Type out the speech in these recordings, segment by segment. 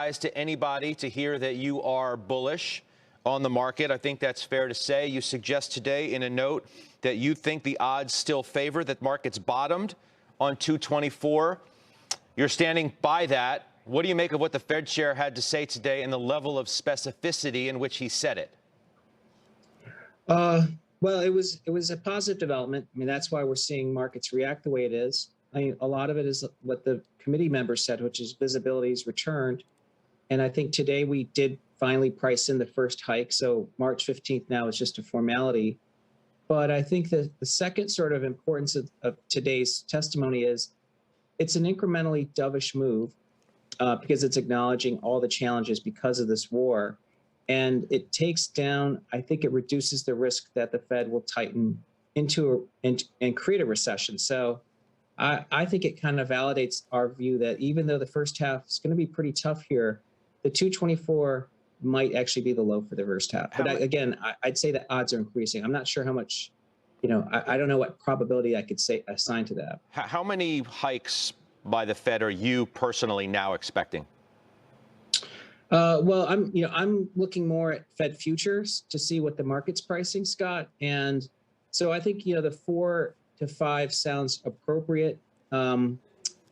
To anybody to hear that you are bullish on the market. I think that's fair to say. You suggest today in a note that you think the odds still favor that markets bottomed on 224. You're standing by that. What do you make of what the Fed chair had to say today and the level of specificity in which he said it? Well, it was a positive development. I mean, that's why we're seeing markets react the way it is. I mean, a lot of it is what the committee members said, which is visibility's returned. And I think today we did finally price in the first hike. So March 15th now is just a formality. But I think that the second sort of importance of today's testimony is it's an incrementally dovish move because it's acknowledging all the challenges because of this war. And it takes down, I think it reduces the risk that the Fed will tighten into and create a recession. So I think it kind of validates our view that even though the first half is going to be pretty tough here, the 224 might actually be the low for the first half. But again, I'd say the odds are increasing. I'm not sure how much, I don't know what probability I could say assign to that. How many hikes by the Fed are you personally now expecting? Well, I'm looking more at Fed futures to see what the market's pricing, Scott. And so I think, the 4 to 5 sounds appropriate.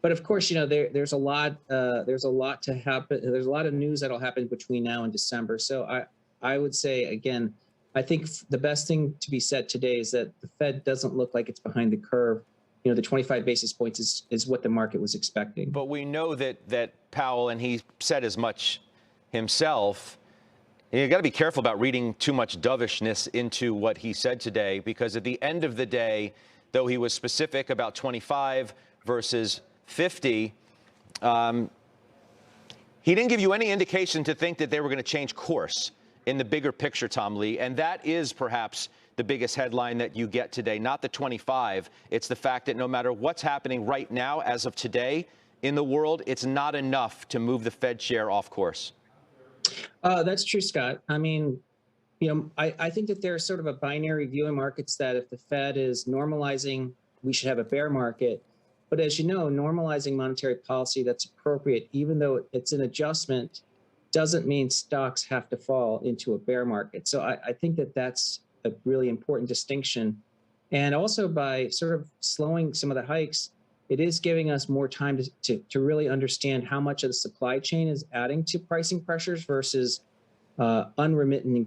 But of course, there's a lot to happen. There's a lot of news that'll happen between now and December. So I would say, again, I think the best thing to be said today is that the Fed doesn't look like it's behind the curve. The 25 basis points is what the market was expecting. But we know that Powell, and he said as much himself, you got to be careful about reading too much dovishness into what he said today, because at the end of the day, though he was specific about 25 versus 50, he didn't give you any indication to think that they were going to change course in the bigger picture, Tom Lee. And that is perhaps the biggest headline that you get today, not the 25. It's the fact that no matter what's happening right now, as of today in the world, it's not enough to move the Fed chair off course. That's true, Scott. I mean, I think that there's sort of a binary view in markets that if the Fed is normalizing, we should have a bear market. But as you know, normalizing monetary policy that's appropriate, even though it's an adjustment, doesn't mean stocks have to fall into a bear market. So I think that that's a really important distinction. And also by sort of slowing some of the hikes, it is giving us more time to really understand how much of the supply chain is adding to pricing pressures versus unremitting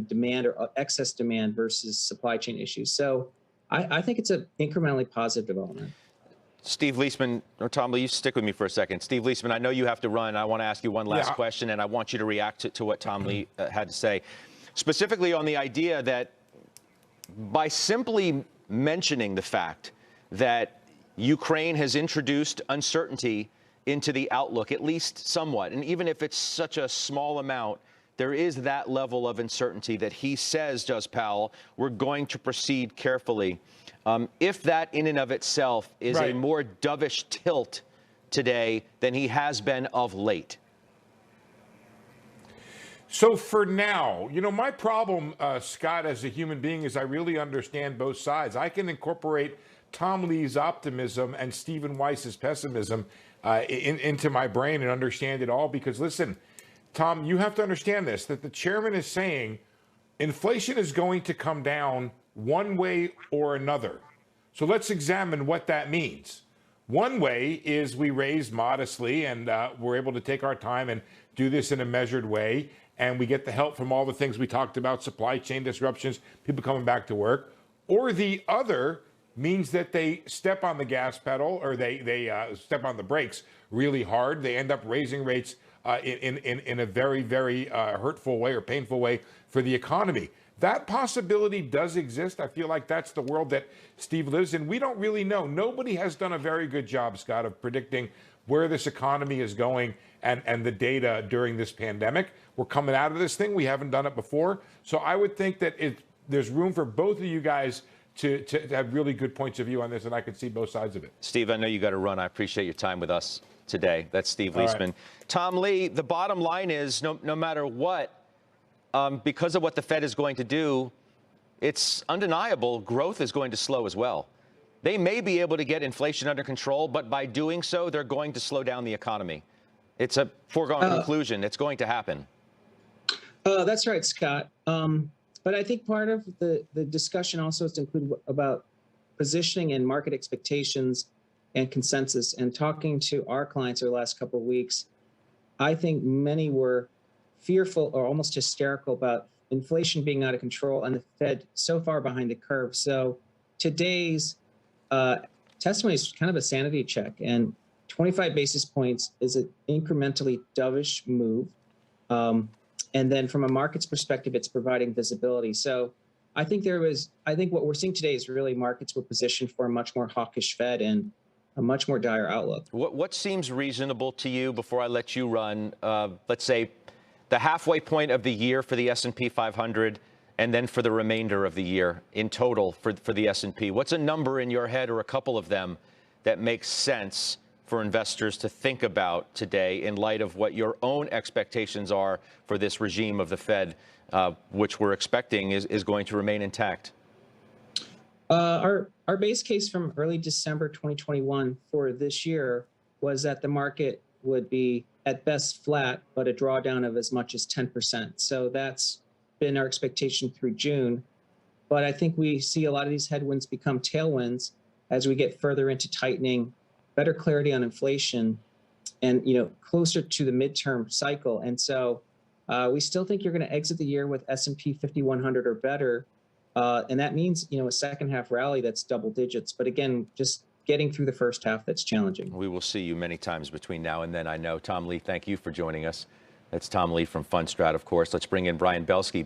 demand or excess demand versus supply chain issues. So I think it's an incrementally positive development. Steve Leisman, or Tom Lee, you stick with me for a second. Steve Leisman, I know you have to run. I want to ask you one last question, and I want you to react to what Tom Lee had to say, specifically on the idea that by simply mentioning the fact that Ukraine has introduced uncertainty into the outlook, at least somewhat. And even if it's such a small amount, there is that level of uncertainty that he says, does Powell, we're going to proceed carefully. If that in and of itself is a more dovish tilt today than he has been of late. So for now, my problem, Scott, as a human being, is I really understand both sides. I can incorporate Tom Lee's optimism and Stephen Weiss's pessimism into my brain and understand it all. Because listen, Tom, you have to understand this, that the chairman is saying inflation is going to come down one way or another. So let's examine what that means. One way is we raise modestly and we're able to take our time and do this in a measured way. And we get the help from all the things we talked about, supply chain disruptions, people coming back to work. Or the other means that they step on the gas pedal or they step on the brakes really hard. They end up raising rates in a very, very hurtful way or painful way for the economy. That possibility does exist. I feel like that's the world that Steve lives in. We don't really know. Nobody has done a very good job, Scott, of predicting where this economy is going and the data during this pandemic. We're coming out of this thing. We haven't done it before. So I would think that there's room for both of you guys to have really good points of view on this, and I can see both sides of it. Steve, I know you got to run. I appreciate your time with us today. That's Steve Leisman. Right. Tom Lee, the bottom line is no matter what, because of what the Fed is going to do, it's undeniable growth is going to slow as well. They may be able to get inflation under control, but by doing so, they're going to slow down the economy. It's a foregone conclusion. It's going to happen. That's right, Scott. But I think part of the discussion also is to include about positioning and market expectations and consensus. And talking to our clients over the last couple of weeks, I think many were fearful or almost hysterical about inflation being out of control and the Fed so far behind the curve. So today's testimony is kind of a sanity check, and 25 basis points is an incrementally dovish move. And then from a market's perspective, it's providing visibility. So I think what we're seeing today is really markets were positioned for a much more hawkish Fed and a much more dire outlook. What seems reasonable to you, before I let you run, let's say the halfway point of the year for the S&P 500 and then for the remainder of the year in total for the S&P? What's a number in your head, or a couple of them, that makes sense for investors to think about today in light of what your own expectations are for this regime of the Fed, which we're expecting is going to remain intact? Our base case from early December 2021 for this year was that the market would be at best flat, but a drawdown of as much as 10%. So that's been our expectation through June. But I think we see a lot of these headwinds become tailwinds as we get further into tightening, better clarity on inflation, and closer to the midterm cycle. And so we still think you're going to exit the year with S&P 5100 or better, and that means a second half rally that's double digits. But again, just getting through the first half, that's challenging. We will see you many times between now and then, I know. Tom Lee, thank you for joining us. That's Tom Lee from Fundstrat, of course. Let's bring in Brian Belsky.